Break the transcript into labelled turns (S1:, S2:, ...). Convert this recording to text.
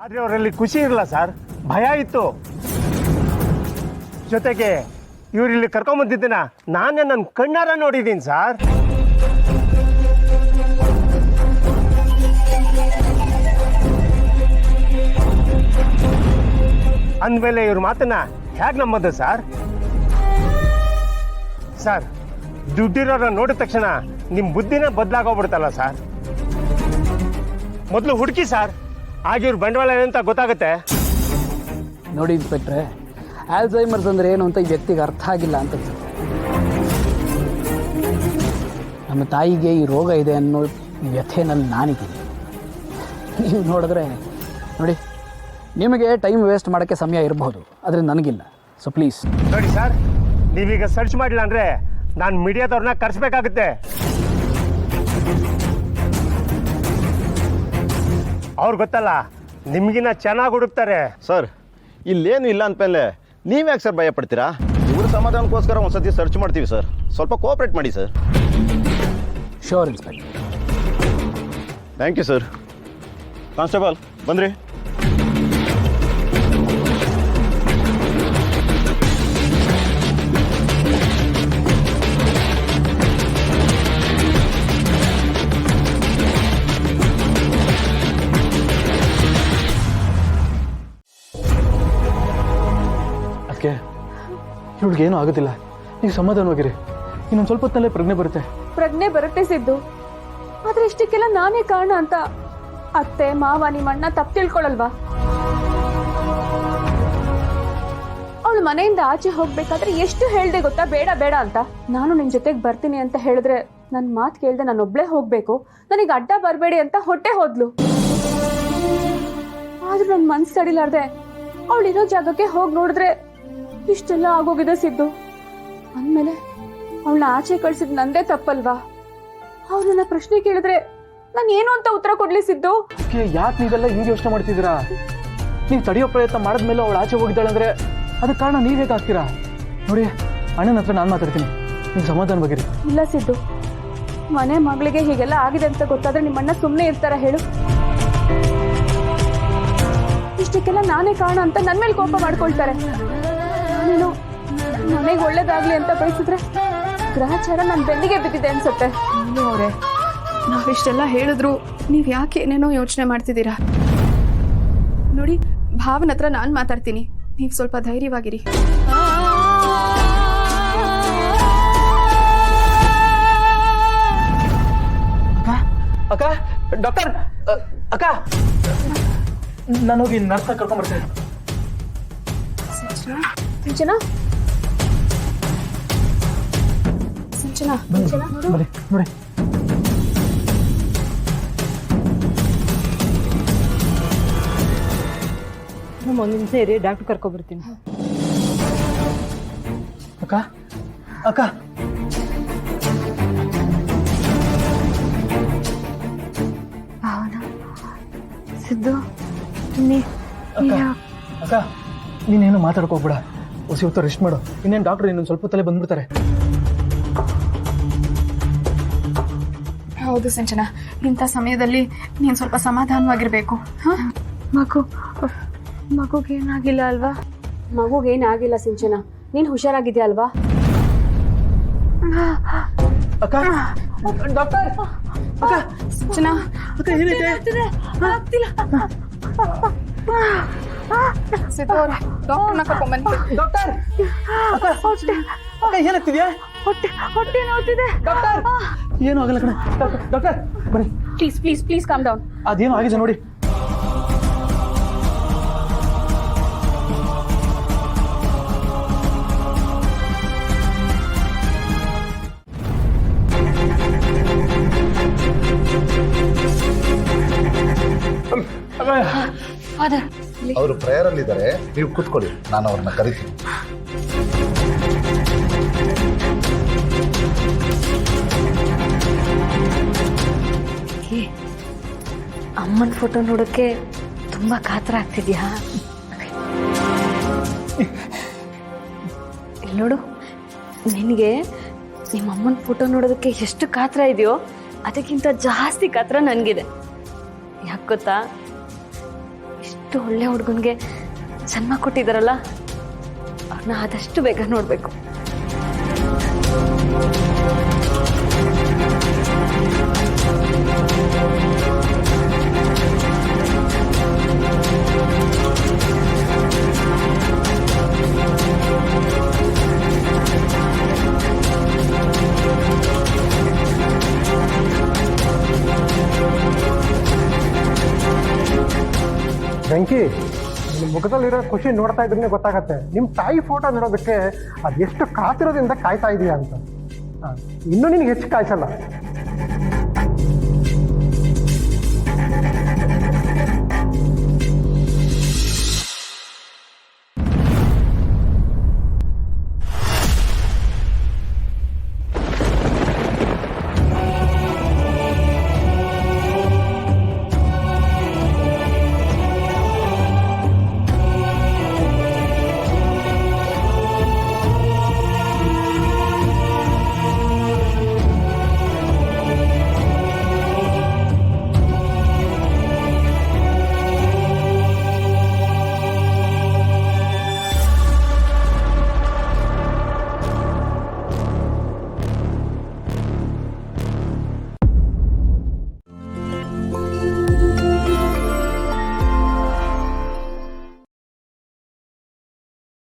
S1: ಆದರೆ ಅವರಲ್ಲಿ ಖುಷಿ ಇರಲ್ಲ ಸರ್, ಭಯ ಇತ್ತು. ಜೊತೆಗೆ ಇವರಿಲ್ಲಿ ಕರ್ಕೊಂಬಂದಿದ್ದನ್ನ ನಾನೇ ನನ್ನ ಕಣ್ಣಾರ ನೋಡಿದ್ದೀನಿ ಸರ್. ಅಂದಮೇಲೆ ಇವ್ರ ಮಾತನ್ನ ಹೇಗೆ ನಂಬೋದು ಸರ್? ಸರ್, ದುಡ್ಡಿರೋರ ನೋಡಿದ ತಕ್ಷಣ ನಿಮ್ಮ ಬುದ್ಧಿನೇ ಬದಲಾಗೋಗ್ಬಿಡ್ತಲ್ಲ ಸರ್. ಮೊದಲು ಹುಡುಕಿ ಸರ್, ಆಗ ಇವ್ರ ಬಂಡವಾಳ ಏನಂತ ಗೊತ್ತಾಗುತ್ತೆ.
S2: ನೋಡಿ ಇನ್ಸ್ಪೆಕ್ಟ್ರೆ, ಆಲ್ಝೈಮರ್ಸ್ ಅಂದರೆ ಏನು ಅಂತ ಈ ವ್ಯಕ್ತಿಗೆ ಅರ್ಥ ಆಗಿಲ್ಲ ಅಂತ ಅನ್ಸುತ್ತೆ. ನಮ್ಮ ತಾಯಿಗೆ ಈ ರೋಗ ಇದೆ ಅನ್ನೋ ವ್ಯಥೆನಲ್ಲಿ ನಾನಿದ್ದೀನಿ. ನೀವು ನೋಡಿದ್ರೆ ನೋಡಿ, ನಿಮಗೆ ಟೈಮ್ ವೇಸ್ಟ್ ಮಾಡೋಕ್ಕೆ ಸಮಯ ಇರಬಹುದು, ಆದರೆ ನನಗಿಲ್ಲ. ಸೊ ಪ್ಲೀಸ್
S1: ನೋಡಿ ಸರ್, ನೀವೀಗ ಸರ್ಚ್ ಮಾಡಿಲ್ಲ ಅಂದರೆ ನಾನು ಮೀಡಿಯಾದವ್ರನ್ನ ಕರೆಸ್ಬೇಕಾಗುತ್ತೆ. ಅವ್ರು ಗೊತ್ತಲ್ಲ, ನಿಮಗಿನ್ನ ಚೆನ್ನಾಗಿ ಹುಡುಕ್ತಾರೆ.
S3: ಸರ್, ಇಲ್ಲೇನು ಇಲ್ಲ ಅಂದಮೇಲೆ ನೀವ್ಯಾಕೆ ಸರ್ ಭಯ ಪಡ್ತೀರಾ? ಇವ್ರ ಸಮಾಧಾನಕ್ಕೋಸ್ಕರ ಒಂದ್ಸತಿ ಸರ್ಚ್ ಮಾಡ್ತೀವಿ ಸರ್. ಸ್ವಲ್ಪ ಕೋಆಪ್ರೇಟ್ ಮಾಡಿ sir.
S2: Sure inspector.
S3: Thank you sir. Constable ಬಂದ್ರಿ?
S4: ಅದಕ್ಕೆ ಇವಳಿಗೇನೂ ಆಗೋದಿಲ್ಲ, ನೀವು ಸಮಾಧಾನವಾಗಿರಿ. ಇನ್ನೊಂದು ಸ್ವಲ್ಪ ಹೊತ್ತಲ್ಲೇ ಪ್ರಜ್ಞೆ ಬರುತ್ತೆ
S5: ಸಿದ್ದು. ಆದ್ರೆ ಇಷ್ಟಕ್ಕೆಲ್ಲ ನಾನೇ ಕಾರಣ ಅಂತ ಅತ್ತೆ ಮಾವ ನಿಮ್ಮಣ್ಣ ತಪ್ಪು ತಿಳ್ಕೊಳಲ್ವಾ? ಅವಳು ಮನೆಯಿಂದ ಆಚೆ ಹೋಗ್ಬೇಕಾದ್ರೆ ಎಷ್ಟು ಹೇಳ್ದೆ ಗೊತ್ತಾ, ಬೇಡ ಬೇಡ ಅಂತ. ನಾನು ನಿನ್ ಜೊತೆಗೆ ಬರ್ತೀನಿ ಅಂತ ಹೇಳಿದ್ರೆ ನನ್ನ ಮಾತು ಕೇಳ್ದೆ ನಾನೊಬ್ಳೇ ಹೋಗ್ಬೇಕು, ನನಗೆ ಅಡ್ಡ ಬರಬೇಡಿ ಅಂತ ಹೊಟ್ಟೆ ಹೋದ್ಲು. ಆದ್ರೂ ನನ್ನ ಮನ್ಸು ತಡಿಲಾರ್ದೆ ಅವಳಿರೋ ಜಾಗಕ್ಕೆ ಹೋಗಿ ನೋಡಿದ್ರೆ ಇಷ್ಟೆಲ್ಲ ಆಗೋಗಿದೆ ಸಿದ್ದು. ಅಂದ್ಮೇಲೆ ಅವಳನ್ನ ಆಚೆ ಕಳ್ಸಿದ್ ನಂದೇ ತಪ್ಪಲ್ವಾ? ಅವ್ರನ್ನ ಪ್ರಶ್ನೆ ಕೇಳಿದ್ರೆ ನಾನು ಏನು ಅಂತ ಉತ್ತರ ಕೊಡ್ಲಿ ಸಿದ್ದು?
S4: ಯಾಕೆ ನೀವೆಲ್ಲ ಹಿಂಗೆ ಯೋಚನೆ ಮಾಡ್ತಿದ್ದೀರಾ? ನೀವು ತಡೆಯೋ ಪ್ರಯತ್ನ ಮಾಡಿದ್ಮೇಲೆ ಅವಳು ಆಚೆ ಹೋಗಿದ್ದಾಳೆ ಅಂದ್ರೆ ಅದಕ್ಕೆ ಕಾರಣ ನೀವ್ ಹೇಗೆ ಆಗ್ತೀರಾ? ನೋಡಿ, ಅಣ್ಣನ ಹತ್ರ ನಾನು ಮಾತಾಡ್ತೀನಿ, ನೀವು ಸಮಾಧಾನವಾಗಿರಿ.
S5: ಇಲ್ಲ ಸಿದ್ದು, ಮನೆ ಮಗಳಿಗೆ ಹೀಗೆಲ್ಲ ಆಗಿದೆ ಅಂತ ಗೊತ್ತಾದ್ರೆ ನಿಮ್ಮಣ್ಣ ಸುಮ್ಮನೆ ಇರ್ತಾರ ಹೇಳು? ಇಷ್ಟಕ್ಕೆಲ್ಲ ನಾನೇ ಕಾರಣ ಅಂತ ನನ್ನ ಮೇಲೆ ಕೋಪ ಮಾಡ್ಕೊಳ್ತಾರೆ. ನೀನು ಮನೆಗೆ ಒಳ್ಳೇದಾಗ್ಲಿ ಅಂತ ಬಯಸಿದ್ರೆ ಗ್ರಹಚಾರ ನನ್ನ ಬೆನ್ನಿಗೆ ಬಿದ್ದಿದೆ ಅನ್ಸುತ್ತೆ.
S6: ಅವರೇ, ನಾವಿಷ್ಟೆಲ್ಲ ಹೇಳಿದ್ರು ನೀವು ಯಾಕೆ ಏನೇನೋ ಯೋಚನೆ ಮಾಡ್ತಿದ್ದೀರಾ? ನೋಡಿ, ಭಾವನ ಹತ್ರ ನಾನು ಮಾತಾಡ್ತೀನಿ, ನೀವು ಸ್ವಲ್ಪ ಧೈರ್ಯವಾಗಿರಿ.
S4: ಅಕ್ಕ, ಡಾಕ್ಟರ್, ಅಕ್ಕ, ನಾನು ಹೋಗಿ ನರ್ಸ್ನ ಕರ್ಕೊಂಡ್ಬರ್ತೇನೆ.
S5: ಸಿಂಚನಾ,
S4: ಬನ್ನಿ ನೋಡಿ.
S7: ನಮ್ಮ ಒಂದು ನಿಮಿಷ ಇರಿ, ಡಾಕ್ಟರ್ ಕರ್ಕೊಬರ್ತೀನಿ.
S4: ಅಕ್ಕ, ಅಕ್ಕ,
S5: ಸಿದ್ದು,
S4: ಅಕ್ಕ, ನೀನೇನು ಮಾತಾಡ್ಕೋಗ್ಬೇಡ, ಹೊಸ ಹೊತ್ತು ರೆಸ್ಟ್ ಮಾಡು. ಇನ್ನೇನು ಡಾಕ್ಟರ್ ಇನ್ನೊಂದು ಸ್ವಲ್ಪ ಹೊತ್ತಲ್ಲೇ ಬಂದ್ಬಿಡ್ತಾರೆ.
S6: ಹೌದು ಸಂಜನಾ, ಇಂಥ ಸಮಯದಲ್ಲಿ ನೀನು ಸ್ವಲ್ಪ ಸಮಾಧಾನವಾಗಿರ್ಬೇಕು.
S5: ಮಗುಗೇನಾಗಿಲ್ಲ ಅಲ್ವಾ? ಮಗುಗೇನಾಗಿಲ್ಲ ಸಿಂಚನಾ, ನೀನ್ ಹುಷಾರಾಗಿದ್ಯಾ ಅಲ್ವಾ?
S4: ಅಕ್ಕ, ಡಾಕ್ಟರ್, ಅಕ್ಕ,
S6: ಸಂಜನಾ,
S4: ಅಕ್ಕ, ಏನಿದೆ?
S6: ಡಾಕ್ಟರ್ನ ಕರ್ಕೊಂಡ್ಬನ್ನಿ.
S4: ಡಾಕ್ಟರ್, ಅಕ್ಕ, ಏನಾಗ್ತಿದ್ಯಾ?
S5: ಹೊಟ್ಟೆ ನೋಡ್ತಿದೆ.
S4: ಡಾಕ್ಟರ್, ಏನು ಆಗಲ್ಲ ಕಣೆ. ಡಾಕ್ಟರ್, ಬನ್ನಿ.
S5: Please please please calm down.
S4: ಅದೇನು ಆಗಿದೆ ನೋಡಿ.
S8: ಅವರು ಪ್ರೇಯರ್ ಅಲ್ಲಿ ಇದ್ದಾರೆ, ನೀವು ಕೂತ್ಕೊಳ್ಳಿ, ನಾನು ಅವ್ರನ್ನ ಕರಿತೀನಿ.
S5: ಅಮ್ಮನ ಫೋಟೋ ನೋಡೋಕ್ಕೆ ತುಂಬಾ ಕಾತರ ಆಗ್ತಿದ್ಯಾ? ಇಲ್ಲಿ ನೋಡು, ನಿನಗೆ ನಿಮ್ಮ ಅಮ್ಮನ ಫೋಟೋ ನೋಡೋದಕ್ಕೆ ಎಷ್ಟು ಕಾತರ ಇದೆಯೋ ಅದಕ್ಕಿಂತ ಜಾಸ್ತಿ ಕಾತರ ನನಗಿದೆ. ಯಾಕೆ ಗೊತ್ತಾ? ಇಷ್ಟು
S9: ಇಷ್ಟು ಒಳ್ಳೆ ಹುಡುಗನಿಗೆ ಜನ್ಮ ಕೊಟ್ಟಿದ್ದಾರಲ್ಲ, ಅವ್ರನ್ನ ಆದಷ್ಟು ಬೇಗ ನೋಡಬೇಕು.
S10: ಬೆಂಕಿ, ನಿಮ್ಮ ಮುಖದಲ್ಲಿರೋ ಖುಷಿ ನೋಡ್ತಾ ಇದ್ರೆ ಗೊತ್ತಾಗತ್ತೆ ನಿಮ್ಮ ತಾಯಿ ಫೋಟೋ ನೋಡೋದಕ್ಕೆ ಅದು ಎಷ್ಟು ಕಾತಿರೋದ್ರಿಂದ ಕಾಯ್ತಾ ಇದೆಯಾ ಅಂತ. ಇನ್ನೂ ನಿನಗೆ ಹೆಚ್ಚು ಕಾಯಿಸಲ್ಲ.